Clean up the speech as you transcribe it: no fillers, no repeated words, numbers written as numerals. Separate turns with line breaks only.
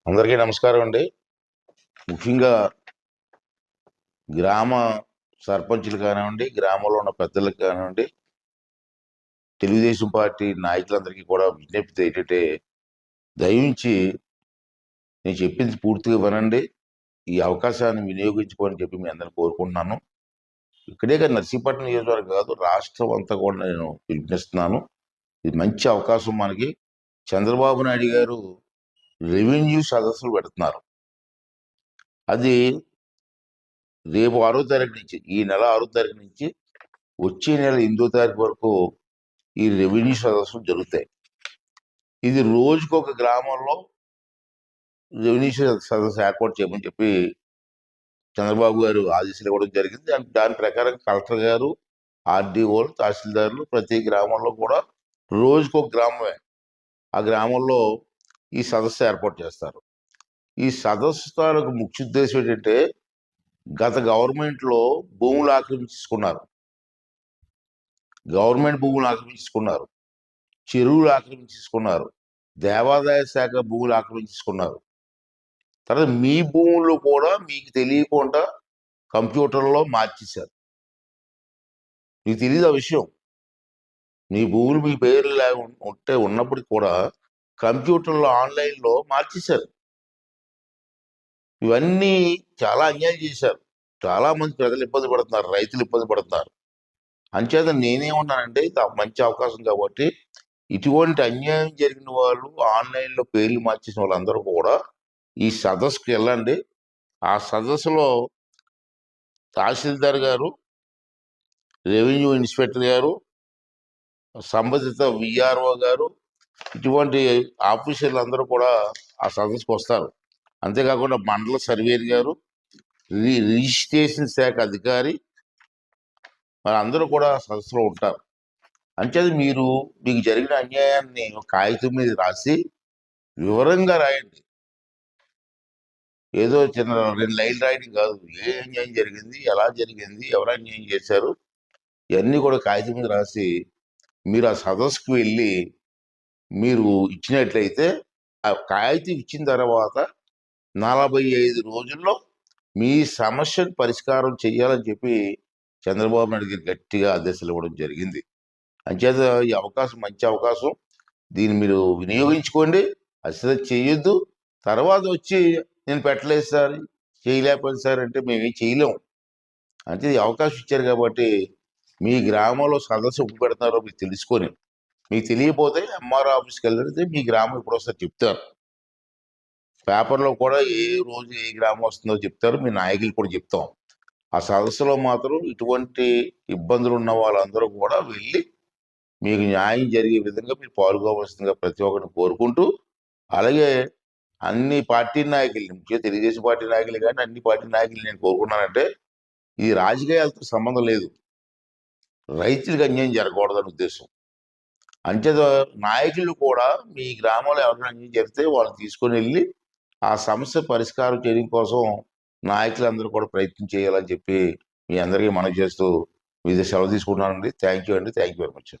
అందరికీ నమస్కారం అండి. ముఖ్యంగా గ్రామ సర్పంచులు కానివ్వండి, గ్రామంలో ఉన్న పెద్దలకు కానివ్వండి, తెలుగుదేశం పార్టీ నాయకులందరికీ కూడా విజ్ఞప్తి ఏంటంటే, దయించి నేను చెప్పింది పూర్తిగా వినండి. ఈ అవకాశాన్ని వినియోగించుకోని చెప్పి మీ అందరిని కోరుకుంటున్నాను. ఇక్కడే కాదు, నర్సీపట్నం నియోజకవర్గం కాదు, రాష్ట్రం అంతా కూడా నేను పిలుపునిస్తున్నాను. ఇది మంచి అవకాశం మనకి. చంద్రబాబు నాయుడు గారు రెవెన్యూ సదస్సులు పెడుతున్నారు. అది రేపు 6వ తారీఖు నుంచి, ఈ నెల 6వ తారీఖు నుంచి వచ్చే నెల 8వ తారీఖు వరకు ఈ రెవెన్యూ సదస్సులు జరుగుతాయి. ఇది రోజుకొక గ్రామంలో రెవెన్యూ సదస్సు ఏర్పాటు చేయమని చెప్పి చంద్రబాబు గారు ఆదేశాలు ఇవ్వడం జరిగింది. దాని ప్రకారం కలెక్టర్ గారు, ఆర్డీఓలు, తహసీల్దారులు ప్రతి గ్రామంలో కూడా రోజుకొక గ్రామమే, ఆ గ్రామంలో ఈ సదస్సు ఏర్పాటు చేస్తారు. ఈ సదస్సు తాలూకు ముఖ్య ఉద్దేశం ఏంటంటే, గత గవర్నమెంట్లో భూములు ఆక్రమించుకున్నారు, గవర్నమెంట్ భూములు ఆక్రమించుకున్నారు, చెరువులు ఆక్రమించుకున్నారు, దేవాదాయ శాఖ భూములు ఆక్రమించుకున్నారు. తర్వాత మీ భూములు కూడా మీకు తెలియకుండా కంప్యూటర్లో మార్చేశారు. మీకు తెలియదు ఆ విషయం. మీ భూములు మీ పేర్లు ఉంటే ఉన్నప్పటికీ కూడా కంప్యూటర్లో ఆన్లైన్లో మార్చేశారు. ఇవన్నీ చాలా అన్యాయం చేశారు. చాలా మంది ప్రజలు ఇబ్బంది పడుతున్నారు, రైతులు ఇబ్బంది పడుతున్నారు. అంచేత నేనేమన్నానంటే, ఇది మంచి అవకాశం కాబట్టి ఇటువంటి అన్యాయం జరిగిన వాళ్ళు, ఆన్లైన్లో పేర్లు మార్చేసిన వాళ్ళందరూ కూడా ఈ సదస్సుకి వెళ్ళండి. ఆ సదస్సులో తహసీల్దార్ గారు, రెవెన్యూ ఇన్స్పెక్టర్ గారు, సంబంధిత విఆర్ఓ గారు, ఇటువంటి ఆఫీసర్లు అందరూ కూడా ఆ సదస్సుకు వస్తారు. అంతేకాకుండా మండల సర్వేర్ గారు, రిజిస్ట్రేషన్ శాఖ అధికారి, అందరూ కూడా సదస్సులో ఉంటారు. అంచేది మీకు జరిగిన అన్యాయాన్ని కాగితం మీద రాసి వివరంగా రాయండి. ఏదో చిన్న 2 లైన్లు రాయడం కాదు. ఏ అన్యాయం జరిగింది, ఎలా జరిగింది, ఎవరు అన్యాయం చేశారు, ఇవన్నీ కూడా కాగితం మీద రాసి మీరు ఆ సదస్సుకు వెళ్ళి మీరు ఇచ్చినట్లయితే, ఆ కాగితం ఇచ్చిన తర్వాత 45 రోజుల్లో మీ సమస్యను పరిష్కారం చేయాలని చెప్పి చంద్రబాబు నాయుడు గారు గట్టిగా ఆదేశాలు ఇవ్వడం జరిగింది. అంచేత ఈ అవకాశం మంచి అవకాశం, దీన్ని మీరు వినియోగించుకోండి. అశ్రద్ధ చేయొద్దు. తర్వాత వచ్చి నేను పెట్టలేదు సార్, చేయలేకపోయింది సార్ అంటే మేమేం చేయలేము. అంటే ఈ అవకాశం ఇచ్చారు కాబట్టి మీ గ్రామంలో సదస్సు ఎప్పుడు పెడతారో మీకు తెలుసుకొని, మీకు తెలియకపోతే ఎంఆర్ఓ ఆఫీస్కి వెళ్తే మీ గ్రామం ఇప్పుడు వస్తారు చెప్తారు. పేపర్లో కూడా ఏ రోజు ఏ గ్రామం వస్తుందో చెప్తారు, మీ నాయకులు కూడా చెప్తాం. ఆ సదస్సులో మాత్రం ఇటువంటి ఇబ్బందులు ఉన్న వాళ్ళందరూ కూడా వెళ్ళి మీకు న్యాయం జరిగే విధంగా మీరు పాల్గొవలసిందిగా ప్రతి ఒక్కరిని కోరుకుంటూ, అలాగే అన్ని పార్టీ నాయకుల్ని, ముఖ్యంగా తెలుగుదేశం పార్టీ నాయకులు కానీ అన్ని పార్టీ నాయకులు నేను కోరుకున్నానంటే, ఈ రాజకీయాలతో సంబంధం లేదు, రైతులకు అన్యాయం జరగకూడదని ఉద్దేశం. అంచేత నాయకులు కూడా మీ గ్రామంలో ఎవరైనా అన్యాయం జరిగితే వాళ్ళు తీసుకొని వెళ్ళి ఆ సమస్య పరిష్కారం చేయడం కోసం నాయకులందరూ కూడా ప్రయత్నం చేయాలని చెప్పి మీ అందరికీ మనవి చేస్తూ సెలవు తీసుకుంటున్నానండి. థ్యాంక్ యూ అండి. Thank you very much.